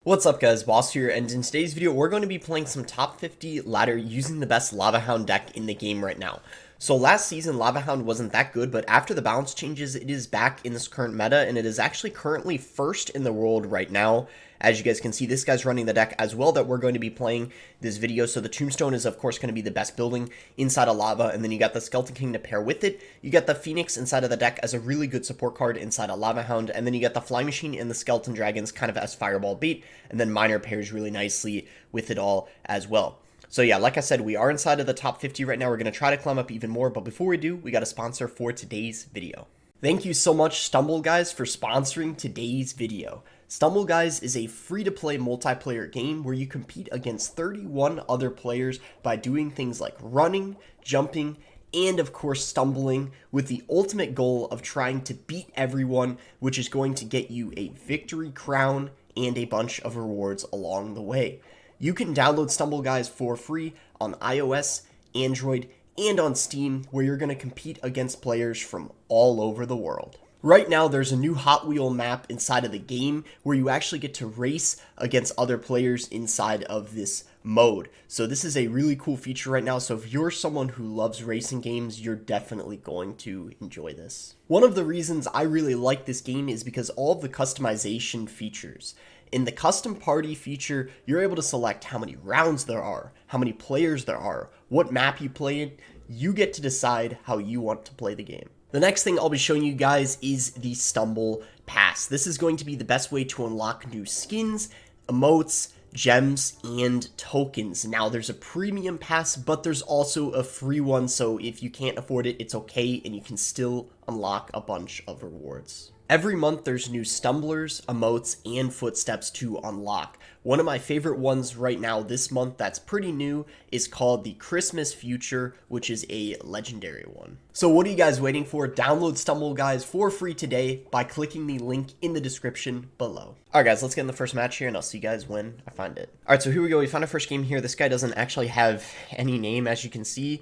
What's up guys, Boss here, and in today's video we're going to be playing some top 50 ladder using the best Lava Hound deck in the game right now. So last season Lava Hound wasn't that good, but after the balance changes it is back in this current meta, and it is actually currently first in the world right now. As you guys can see, this guy's running the deck as well that we're going to be playing this video. So the Tombstone is of course going to be the best building inside of Lava, and then you got the Skeleton King to pair with it. You got the Phoenix inside of the deck as a really good support card inside of Lava Hound, and then you got the Flying Machine and the Skeleton Dragons kind of as Fireball bait, and then Miner pairs really nicely with it all as well. So yeah, like I said, we are inside of the top 50 right now. We're going to try to climb up even more, but before we do, we got a sponsor for today's video. Thank you so much, Stumble Guys, for sponsoring today's video. Stumble Guys is a free-to-play multiplayer game where you compete against 31 other players by doing things like running, jumping, and of course stumbling, with the ultimate goal of trying to beat everyone, which is going to get you a victory crown and a bunch of rewards along the way. You can download Stumble Guys for free on iOS, Android, and on Steam, where you're going to compete against players from all over the world. Right now, there's a new Hot Wheel map inside of the game where you actually get to race against other players inside of this mode. So this is a really cool feature right now. So if you're someone who loves racing games, you're definitely going to enjoy this. One of the reasons I really like this game is because all of the customization features. In the custom party feature, you're able to select how many rounds there are, how many players there are, what map you play in. You get to decide how you want to play the game. The next thing I'll be showing you guys is the Stumble Pass. This is going to be the best way to unlock new skins, emotes, gems, and tokens. Now, there's a premium pass, but there's also a free one, so if you can't afford it, it's okay, and you can still unlock a bunch of rewards. Every month, there's new stumblers, emotes, and footsteps to unlock. One of my favorite ones right now this month that's pretty new is called the Christmas Future, which is a legendary one. So what are you guys waiting for? Download Stumble Guys for free today by clicking the link in the description below. Alright guys, let's get in the first match here, and I'll see you guys when I find it. Alright, so here we go. We found our first game here. This guy doesn't actually have any name, as you can see.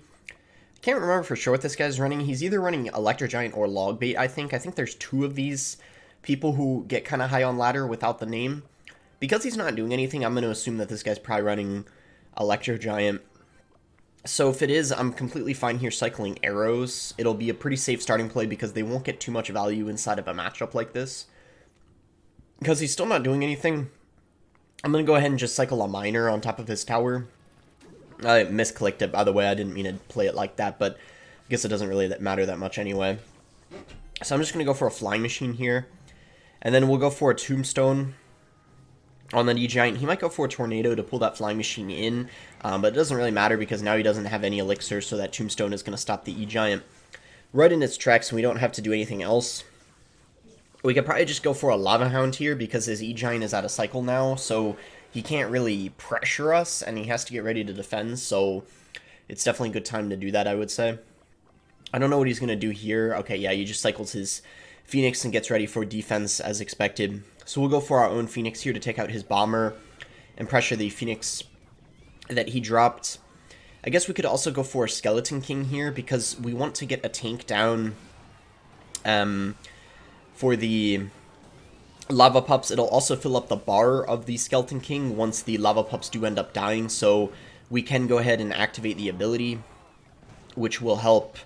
Can't remember for sure what this guy's running. He's either running Electro Giant or Log Bait, I think. I think there's two of these people who get kind of high on ladder without the name. Because he's not doing anything, I'm going to assume that this guy's probably running Electro Giant. So if it is, I'm completely fine here cycling arrows. It'll be a pretty safe starting play because they won't get too much value inside of a matchup like this. Because he's still not doing anything, I'm going to go ahead and just cycle a Miner on top of his tower. I misclicked it, by the way. I didn't mean to play it like that, but I guess it doesn't really matter that much anyway. So I'm just going to go for a Flying Machine here. And then we'll go for a Tombstone on that E-Giant. He might go for a Tornado to pull that Flying Machine in, but it doesn't really matter because now he doesn't have any Elixir, so that Tombstone is going to stop the E-Giant right in its tracks, and we don't have to do anything else. We could probably just go for a Lava Hound here because his E-Giant is out of cycle now, so he can't really pressure us, and he has to get ready to defend, so it's definitely a good time to do that, I would say. I don't know what he's going to do here. Okay, yeah, he just cycles his Phoenix and gets ready for defense as expected. So we'll go for our own Phoenix here to take out his Bomber and pressure the Phoenix that he dropped. I guess we could also go for a Skeleton King here because we want to get a tank down for the Lava Pups. It'll also fill up the bar of the Skeleton King once the Lava Pups do end up dying, so we can go ahead and activate the ability, which will help,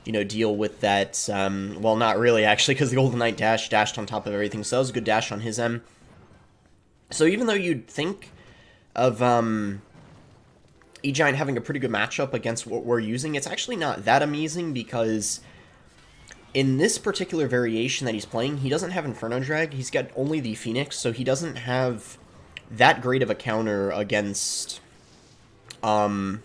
you know, deal with that. Well, not really, actually, because the Golden Knight dashed on top of everything, so that was a good dash on his end. So even though you'd think of E-Giant having a pretty good matchup against what we're using, it's actually not that amazing because in this particular variation that he's playing, he doesn't have Inferno Drag. He's got only the Phoenix, so he doesn't have that great of a counter against the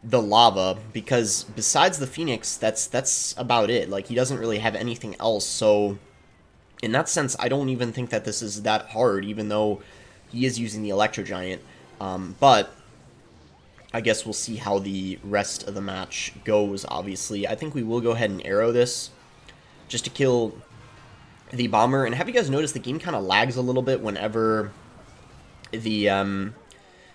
Lava, because besides the Phoenix, that's about it. Like, he doesn't really have anything else, so in that sense, I don't even think that this is that hard, even though he is using the Electro Giant. But I guess we'll see how the rest of the match goes, obviously. I think we will go ahead and arrow this just to kill the Bomber. And have you guys noticed the game kind of lags a little bit whenever the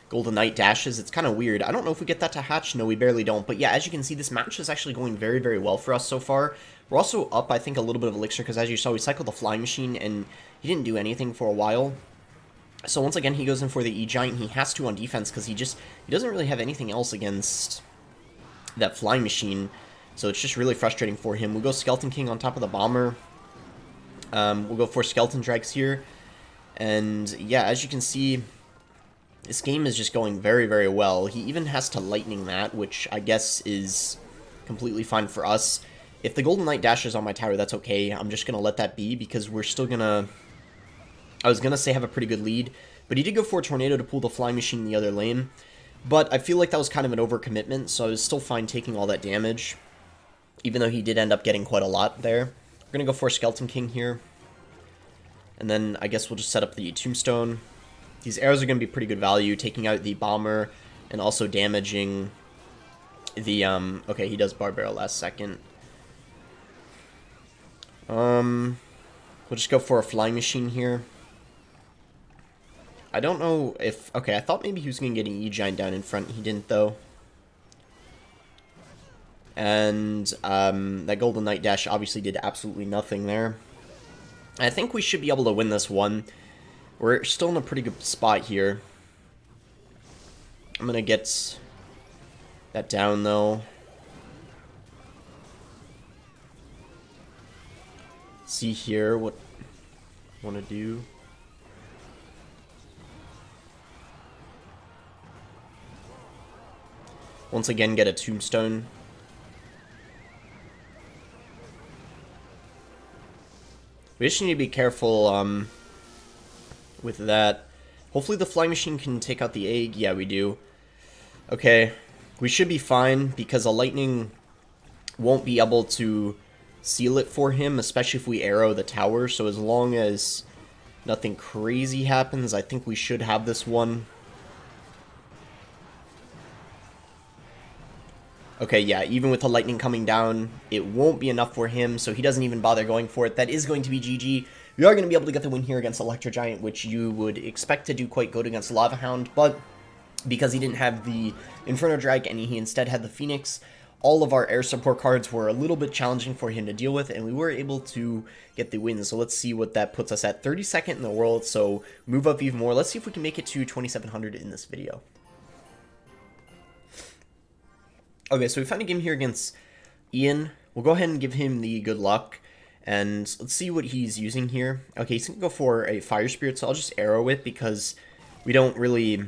Golden Knight dashes? It's kind of weird. I don't know if we get that to hatch. No, we barely don't. But yeah, as you can see, this match is actually going very, very well for us so far. We're also up, I think, a little bit of Elixir because, as you saw, we cycled the Flying Machine and he didn't do anything for a while. So once again, he goes in for the E-Giant. He has to on defense because he doesn't really have anything else against that Flying Machine. So it's just really frustrating for him. We go Skeleton King on top of the Bomber. We'll go for Skeleton Drags here. And yeah, as you can see, this game is just going very, very well. He even has to Lightning that, which I guess is completely fine for us. If the Golden Knight dashes on my tower, that's okay. I'm just going to let that be because we're still going to... I was going to say have a pretty good lead, but he did go for a Tornado to pull the Flying Machine in the other lane. But I feel like that was kind of an overcommitment, so I was still fine taking all that damage, even though he did end up getting quite a lot there. We're going to go for Skeleton King here. And then I guess we'll just set up the Tombstone. These arrows are going to be pretty good value, taking out the Bomber and also damaging the... Okay, he does Bar Barrel last second. We'll just go for a Flying Machine here. I don't know if... Okay, I thought maybe he was going to get an E-Giant down in front. He didn't, though. And that Golden Knight dash obviously did absolutely nothing there. I think we should be able to win this one. We're still in a pretty good spot here. I'm going to get that down, though. See here what I want to do. Once again, get a Tombstone. We just need to be careful with that. Hopefully the Flying Machine can take out the egg. Yeah, we do. Okay, we should be fine because a Lightning won't be able to seal it for him, especially if we arrow the tower. So as long as nothing crazy happens, I think we should have this one. Okay, yeah, even with the Lightning coming down, it won't be enough for him, so he doesn't even bother going for it. That is going to be GG. We are going to be able to get the win here against Electro Giant, which you would expect to do quite good against Lava Hound, but because he didn't have the Inferno Drag and he instead had the Phoenix, all of our air support cards were a little bit challenging for him to deal with, and we were able to get the win. So let's see what that puts us at. 32nd in the world, so move up even more. Let's see if we can make it to 2,700 in this video. Okay, so we found a game here against Ian. We'll go ahead and give him the good luck, and let's see what he's using here. Okay, he's going to go for a Fire Spirit, so I'll just arrow it because we don't really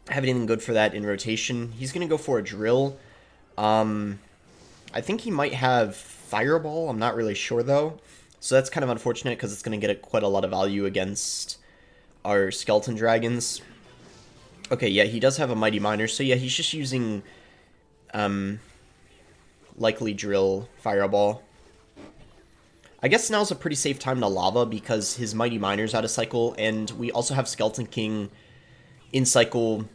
have anything good for that in rotation. He's going to go for a Drill. I think he might have Fireball. I'm not really sure, though. So that's kind of unfortunate because it's going to get quite a lot of value against our Skeleton Dragons. Okay, yeah, he does have a Mighty Miner, so yeah, he's just using... likely Drill, Fireball. I guess now's a pretty safe time to Lava because his Mighty Miner's out of cycle, and we also have Skeleton King in cycle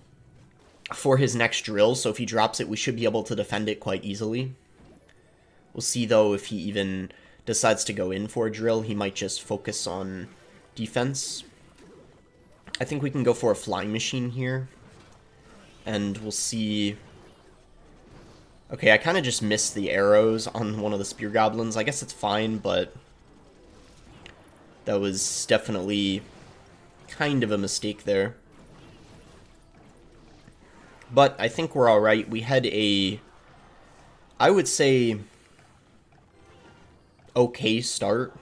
for his next Drill, so if he drops it, we should be able to defend it quite easily. We'll see, though, if he even decides to go in for a Drill. He might just focus on defense. I think we can go for a Flying Machine here, and we'll see... Okay, I kind of just missed the arrows on one of the Spear Goblins. I guess it's fine, but that was definitely kind of a mistake there. But I think we're alright. We had a, I would say, okay start.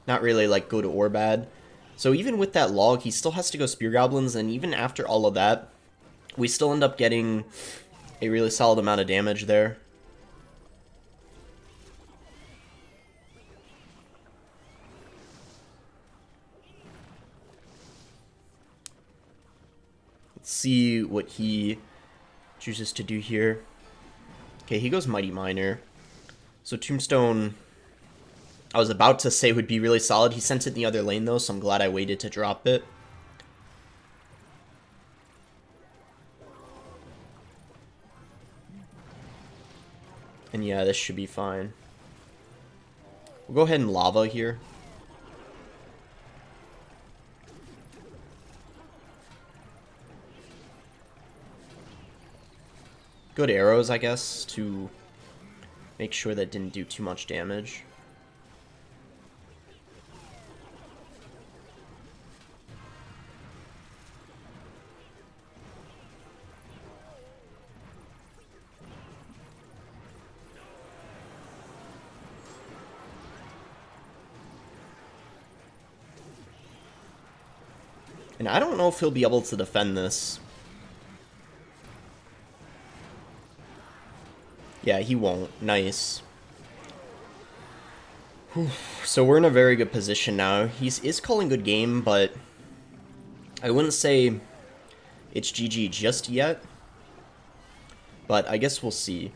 Not really, like, good or bad. So even with that log, he still has to go Spear Goblins, and even after all of that, we still end up getting... a really solid amount of damage there. Let's see what he chooses to do here. Okay, he goes Mighty Miner. So Tombstone, I was about to say would be really solid. He sent it in the other lane though, so I'm glad I waited to drop it. And yeah, this should be fine. We'll go ahead and Lava here. Good arrows, I guess, to make sure that didn't do too much damage. And I don't know if he'll be able to defend this. Yeah, he won't. Nice. Whew. So we're in a very good position now. Is calling good game, but I wouldn't say it's GG just yet. But I guess we'll see.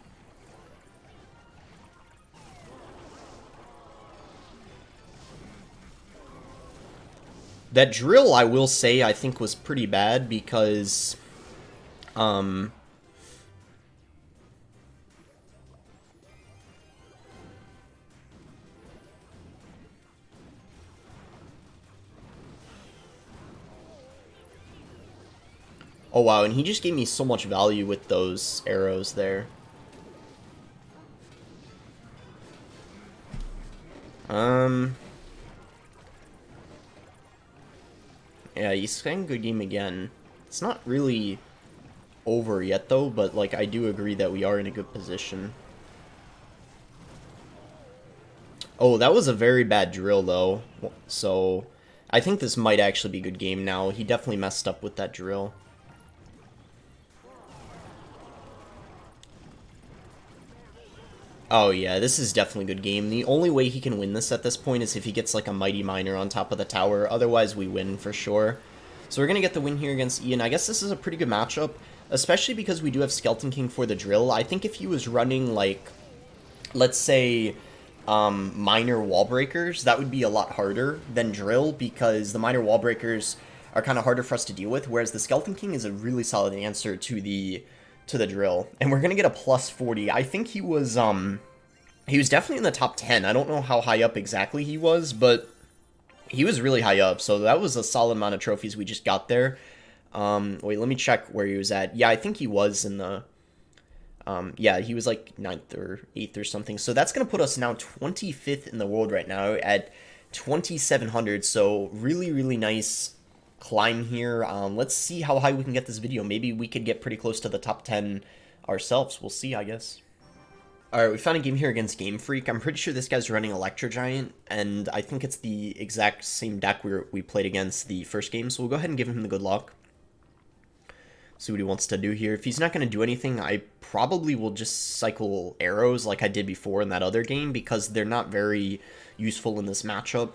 That drill, I will say, I think was pretty bad because, oh wow, and he just gave me so much value with those arrows there. Yeah, he's playing good game again. It's not really over yet, though, but, like, I do agree that we are in a good position. Oh, that was a very bad drill, though. So, I think this might actually be a good game now. He definitely messed up with that drill. Oh, yeah, this is definitely a good game. The only way he can win this at this point is if he gets, like, a Mighty Miner on top of the tower. Otherwise, we win for sure. So we're going to get the win here against Ian. I guess this is a pretty good matchup, especially because we do have Skeleton King for the drill. I think if he was running, like, let's say, Miner Wall Breakers, that would be a lot harder than drill, because the Miner Wall Breakers are kind of harder for us to deal with, whereas the Skeleton King is a really solid answer to the drill. And we're going to get a plus 40. I think he was definitely in the top 10. I don't know how high up exactly he was, but he was really high up, so that was a solid amount of trophies we just got there. Wait, let me check where he was at. Yeah, I think he was in the... yeah, he was like 9th or 8th or something. So that's going to put us now 25th in the world right now at 2,700. So really, really nice climb here. Let's see how high we can get this video. Maybe we could get pretty close to the top 10 ourselves. We'll see, I guess. Alright, we found a game here against Game Freak. I'm pretty sure this guy's running Electro Giant, and I think it's the exact same deck we played against the first game, so we'll go ahead and give him the good luck. See what he wants to do here. If he's not going to do anything, I probably will just cycle arrows like I did before in that other game, because they're not very useful in this matchup.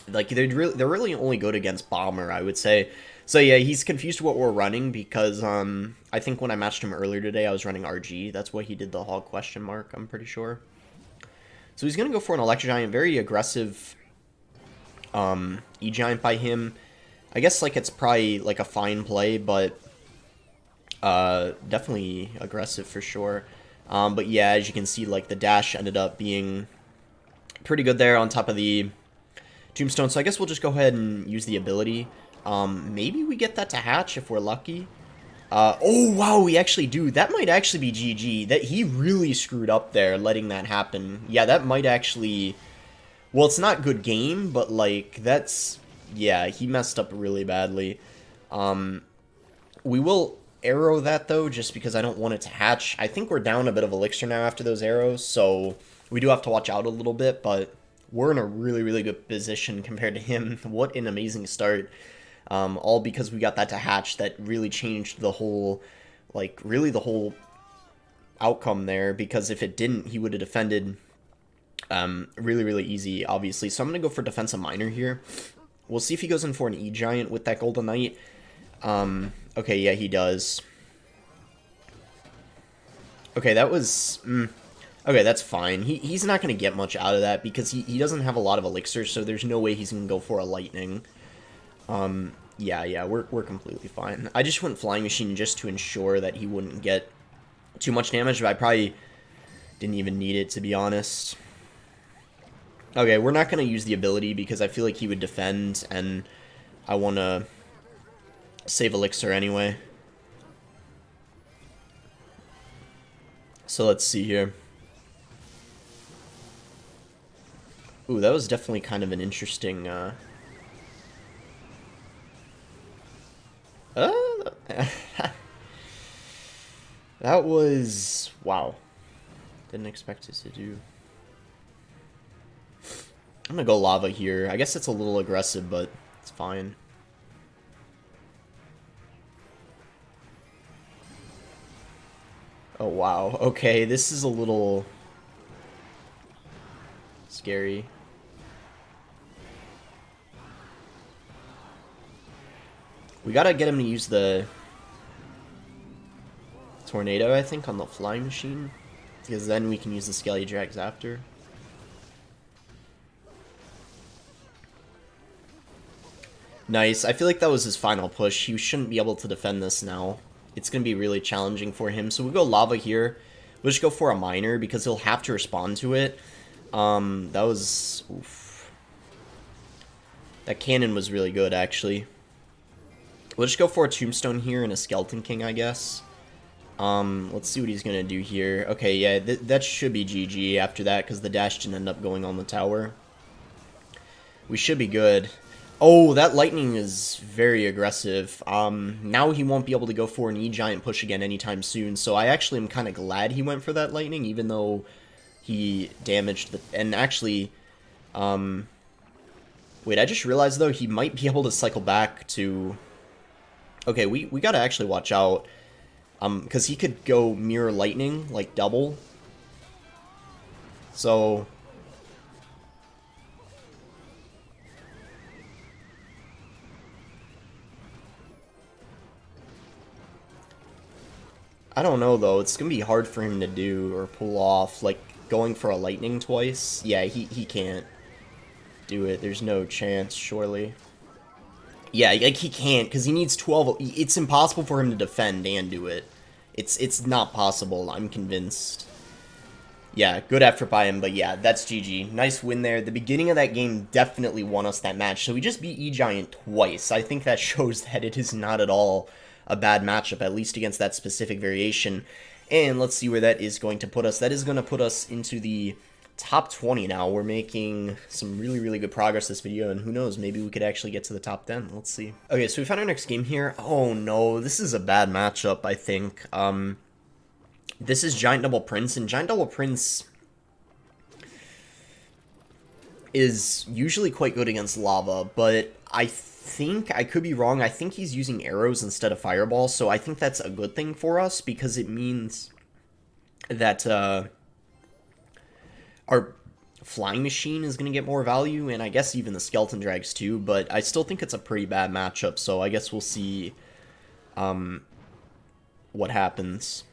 Like, they're really only good against Bomber, I would say. So yeah, he's confused what we're running because I think when I matched him earlier today, I was running RG. That's why he did the hog question mark, I'm pretty sure. So he's going to go for an Electro Giant, very aggressive E-Giant by him. I guess, like, it's probably, like, a fine play, but definitely aggressive for sure. But yeah, as you can see, like, the dash ended up being pretty good there on top of the Tombstone. So I guess we'll just go ahead and use the ability. Maybe we get that to hatch if we're lucky. Oh, wow, we actually do. That might actually be GG. That he really screwed up there, letting that happen. Yeah, that might actually... Well, it's not good game, but, like, that's... Yeah, he messed up really badly. We will arrow that, though, just because I don't want it to hatch. I think we're down a bit of elixir now after those arrows, so we do have to watch out a little bit, but we're in a really, really good position compared to him. What an amazing start. All because we got that to hatch that really changed the whole, like, really the whole outcome there, because if it didn't, he would have defended really, really easy, obviously. So I'm going to go for Defensive Miner here. We'll see if he goes in for an E-Giant with that Golden Knight. Okay, yeah, he does. Okay, that was... Okay, that's fine. He's not going to get much out of that because he doesn't have a lot of elixir, so there's no way he's going to go for a Lightning. Yeah, we're completely fine. I just went Flying Machine just to ensure that he wouldn't get too much damage, but I probably didn't even need it, to be honest. Okay, we're not going to use the ability because I feel like he would defend, and I want to save elixir anyway. So let's see here. Ooh, that was definitely kind of an interesting... that was... Wow. Didn't expect it to do. I'm gonna go Lava here. I guess it's a little aggressive, but it's fine. Oh, wow. Okay, this is a little scary. We gotta get him to use the tornado, I think, on the flying machine. Because then we can use the Skelly Drags after. Nice. I feel like that was his final push. He shouldn't be able to defend this now. It's going to be really challenging for him. So we go Lava here. We'll just go for a Miner because he'll have to respond to it. That was... Oof. That cannon was really good, actually. We'll just go for a Tombstone here and a Skeleton King, I guess. Let's see what he's going to do here. Okay, yeah, that should be GG after that because the dash didn't end up going on the tower. We should be good. Oh, that lightning is very aggressive. Now he won't be able to go for an E-Giant push again anytime soon, so I actually am kind of glad he went for that lightning, even though he damaged the... And actually, wait, I just realized, though, he might be able to cycle back to... Okay, we gotta actually watch out, because he could go Mirror Lightning, like, double. So... I don't know, though. It's going to be hard for him to do or pull off. Like, going for a lightning twice? Yeah, he can't do it. There's no chance, surely. Yeah, like, he can't, because he needs 12... It's impossible for him to defend and do it. It's not possible, I'm convinced. Yeah, good effort by him, but yeah, that's GG. Nice win there. The beginning of that game definitely won us that match, so we just beat E-Giant twice. I think that shows that it is not at all a bad matchup, at least against that specific variation. And let's see where that is going to put us. That is going to put us into the top 20 now. We're making some really, really good progress this video, and who knows, maybe we could actually get to the top 10. Let's see. Okay, so we found our next game here. Oh no, this is a bad matchup, I think. This is Giant Double Prince, and Giant Double Prince is usually quite good against lava, but I think, I could be wrong, I think he's using arrows instead of fireballs, so I think that's a good thing for us, because it means that our flying machine is going to get more value, and I guess even the skeleton drags too, but I still think it's a pretty bad matchup, so I guess we'll see what happens.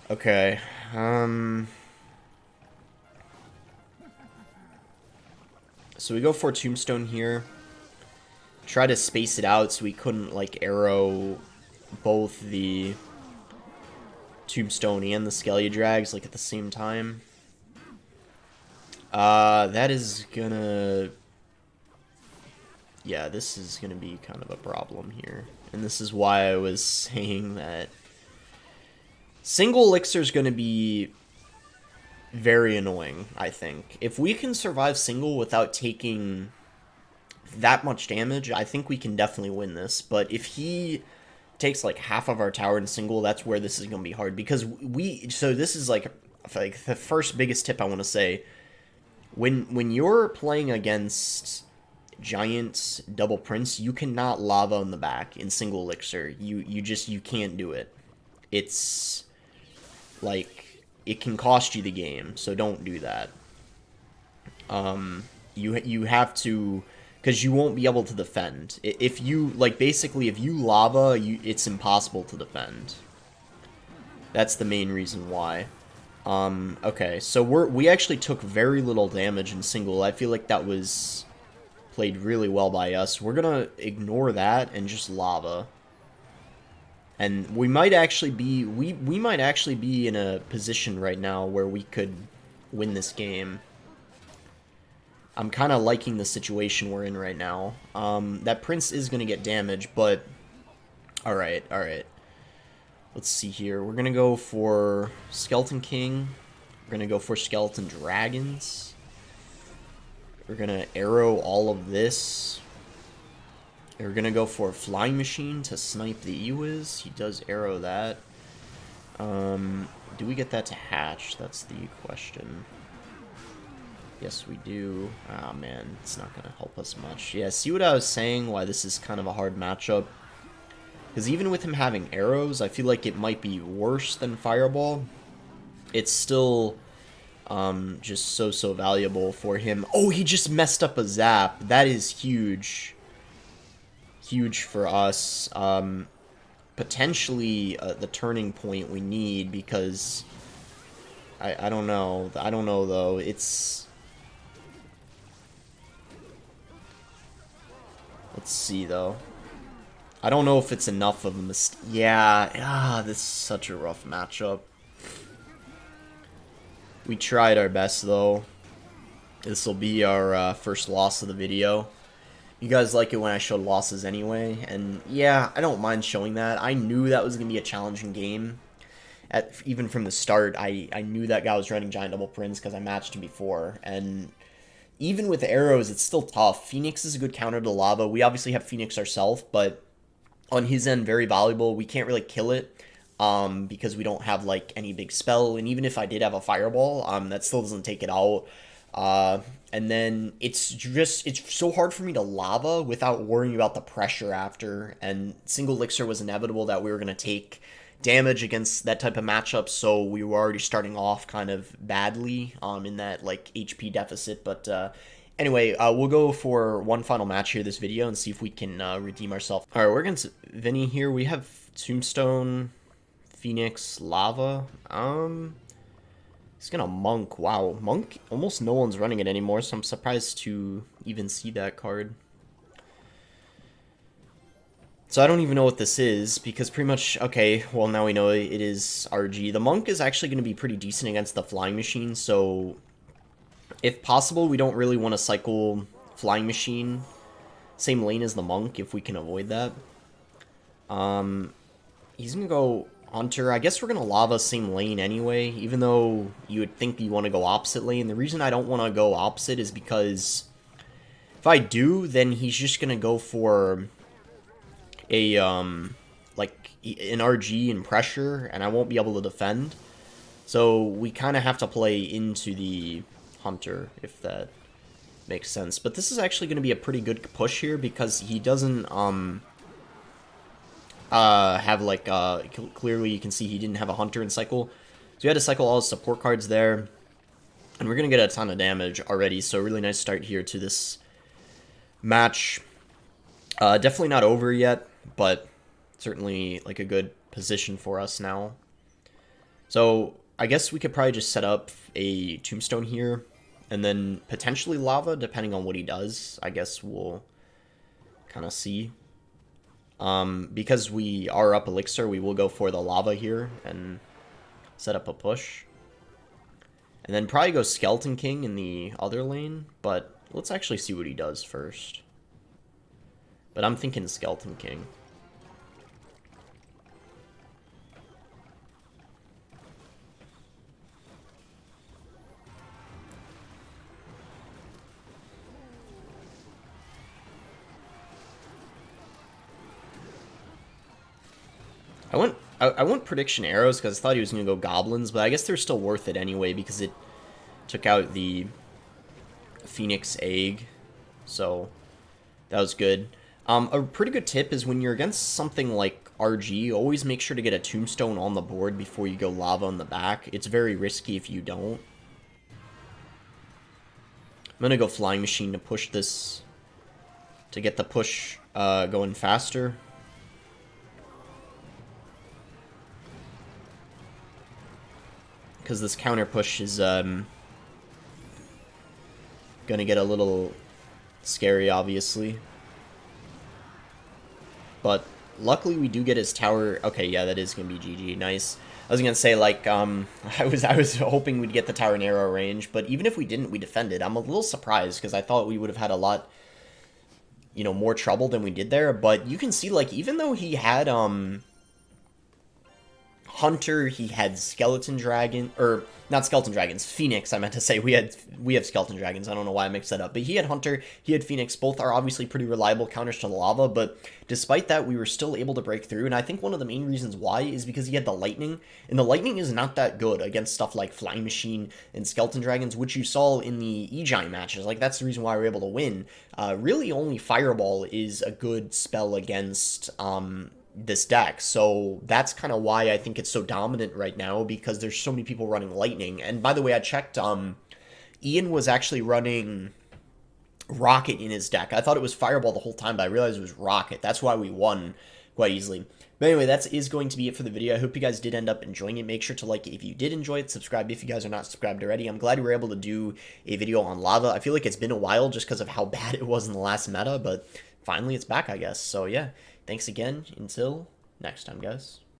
Okay, so we go for Tombstone here. Try to space it out so we couldn't, like, arrow both the Tombstone and the Skelly Drags, like, at the same time. That is gonna... Yeah, this is gonna be kind of a problem here. And this is why I was saying that single elixir is gonna be very annoying, I think. If we can survive single without taking that much damage, I think we can definitely win this. But if he takes like half of our tower in single, that's where this is going to be hard. Because so this is like the first biggest tip I want to say. When you're playing against Giant Double Prince, you cannot lava in the back in single elixir. You can't do it. It's like, it can cost you the game, so don't do that. You have to, because you won't be able to defend. If you, like, basically, if you lava, it's impossible to defend. That's the main reason why. Okay, so we actually took very little damage in single. I feel like that was played really well by us. We're gonna ignore that and just lava. And we might actually be, we might actually be in a position right now where we could win this game. I'm kind of liking the situation we're in right now. That Prince is going to get damaged, but... Alright, alright. Let's see here. We're going to go for Skeleton King. We're going to go for Skeleton Dragons. We're going to arrow all of this. We're going to go for a Flying Machine to snipe the Ewiz. He does arrow that. Do we get that to hatch? That's the question. Yes, we do. Ah, man, it's not going to help us much. Yeah, see what I was saying? Why this is kind of a hard matchup? Because even with him having arrows, I feel like it might be worse than Fireball. It's still just so valuable for him. Oh, he just messed up a zap. That is huge. Huge for us. Potentially the turning point we need, because I don't know. I don't know, though. It's... Let's see, though. I don't know if it's enough of a mistake. Yeah, this is such a rough matchup. We tried our best, though. This will be our first loss of the video. You guys like it when I showed losses anyway, and yeah, I don't mind showing that. I knew that was going to be a challenging game. Even from the start, I knew that guy was running Giant Double Prince because I matched him before, and even with arrows, it's still tough. Phoenix is a good counter to Lava. We obviously have Phoenix ourselves, but on his end, very valuable. We can't really kill it because we don't have like any big spell, and even if I did have a Fireball, that still doesn't take it out. And then it's so hard for me to Lava without worrying about the pressure after, and single elixir was inevitable that we were going to take damage against that type of matchup, so we were already starting off kind of badly in that like HP deficit. But anyway, we'll go for one final match here this video and see if we can redeem ourselves. Alright, we're against Vinny here. We have Tombstone, Phoenix, Lava. He's gonna Monk. Wow, Monk, almost no one's running it anymore, so I'm surprised to even see that card. So I don't even know what this is, because pretty much, okay, well now we know it is RG. The Monk is actually going to be pretty decent against the Flying Machine, so if possible, we don't really want to cycle Flying Machine same lane as the Monk if we can avoid that. He's going to go Hunter. I guess we're going to Lava same lane anyway, even though you would think you want to go opposite lane. The reason I don't want to go opposite is because if I do, then he's just going to go for a like an RG and pressure, and I won't be able to defend. So we kind of have to play into the Hunter, if that makes sense. But this is actually going to be a pretty good push here, because he doesn't have like clearly you can see he didn't have a Hunter in cycle, so he had to cycle all his support cards there, and we're gonna get a ton of damage already. So really nice start here to this match. Definitely not over yet, but certainly like a good position for us now. So I guess we could probably just set up a Tombstone here, and then potentially Lava, depending on what he does. I guess we'll kind of see. Because we are up Elixir, we will go for the Lava here and set up a push. And then probably go Skeleton King in the other lane, but let's actually see what he does first. But I'm thinking Skeleton King. I went prediction arrows because I thought he was going to go goblins, but I guess they're still worth it anyway because it took out the Phoenix egg, so that was good. A pretty good tip is when you're against something like RG, always make sure to get a Tombstone on the board before you go Lava on the back. It's very risky if you don't. I'm going to go Flying Machine to push this, to get the push going faster. Because this counter push is gonna get a little scary, obviously. But luckily we do get his tower. Okay, yeah, that is gonna be GG. Nice. I was gonna say, like, I was hoping we'd get the tower in arrow range, but even if we didn't, we defended. I'm a little surprised because I thought we would have had a lot, you know, more trouble than we did there. But you can see, like, even though he had Hunter, he had Skeleton Dragon, or not Skeleton Dragons, Phoenix, I meant to say. We have Skeleton Dragons, I don't know why I mixed that up, but he had Hunter, he had Phoenix. Both are obviously pretty reliable counters to the Lava, but despite that, we were still able to break through, and I think one of the main reasons why is because he had the Lightning, and the Lightning is not that good against stuff like Flying Machine and Skeleton Dragons, which you saw in the E-Giant matches. Like, that's the reason why we were able to win. Really, only Fireball is a good spell against this deck. So that's kind of why I think it's so dominant right now, because there's so many people running Lightning. And by the way, I checked, Ian was actually running Rocket in his deck. I thought it was Fireball the whole time, but I realized it was Rocket. That's why we won quite easily. But anyway, that is going to be it for the video. I hope you guys did end up enjoying it. Make sure to like it if you did enjoy it. Subscribe if you guys are not subscribed already. I'm glad we were able to do a video on Lava. I feel like it's been a while just because of how bad it was in the last meta, but finally it's back, I guess. So yeah, thanks again. Until next time, guys.